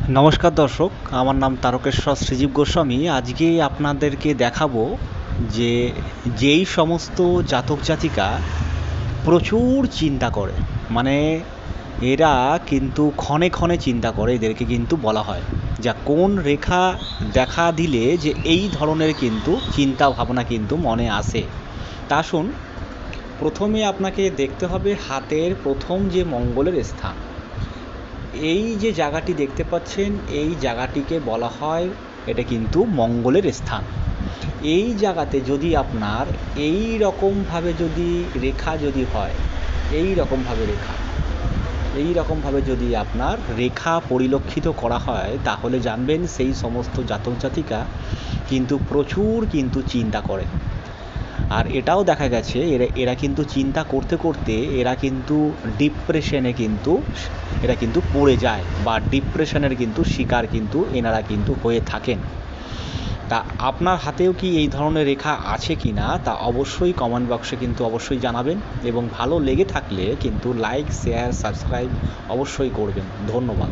নমস্কার দর্শক, আমার নাম তারকেশ্বর শ্রীজীব গোস্বামী। আজকে আপনাদেরকে দেখাবো যে যেই সমস্ত জাতক জাতিকা প্রচুর চিন্তা করে, মানে এরা কিন্তু ক্ষণে ক্ষণে চিন্তা করে, এদেরকে কিন্তু বলা হয় যা কোন রেখা দেখা দিলে যে এই ধরনের কিন্তু চিন্তা ভাবনা কিন্তু মনে আসে। তা আসুন, প্রথমে আপনাকে দেখতে হবে হাতের প্রথম যে মঙ্গলের স্থান। এই যে জায়গাটি দেখতে পাচ্ছেন, এই জায়গাটিকে বলা হয়, এটা কিন্তু মঙ্গলের স্থান। এই জায়গাতে যদি আপনার এই রকমভাবে যদি রেখা যদি হয়, এই রকমভাবে যদি আপনার রেখা পরিলক্ষিত করা হয়, তাহলে জানবেন সেই সমস্ত জাতক জাতিকা কিন্তু প্রচুর কিন্তু চিন্তা করে। আর এটাও দেখা গেছে এরা কিন্তু চিন্তা করতে করতে এরা কিন্তু এরা কিন্তু পড়ে যায়, বা ডিপ্রেশনের কিন্তু শিকার কিন্তু এনারা কিন্তু হয়ে থাকেন। তা আপনার হাতেও কি এই ধরনের রেখা আছে কি না, তা অবশ্যই কমেন্ট বক্সে কিন্তু অবশ্যই জানাবেন, এবং ভালো লেগে থাকলে কিন্তু লাইক, শেয়ার, সাবস্ক্রাইব অবশ্যই করবেন। ধন্যবাদ।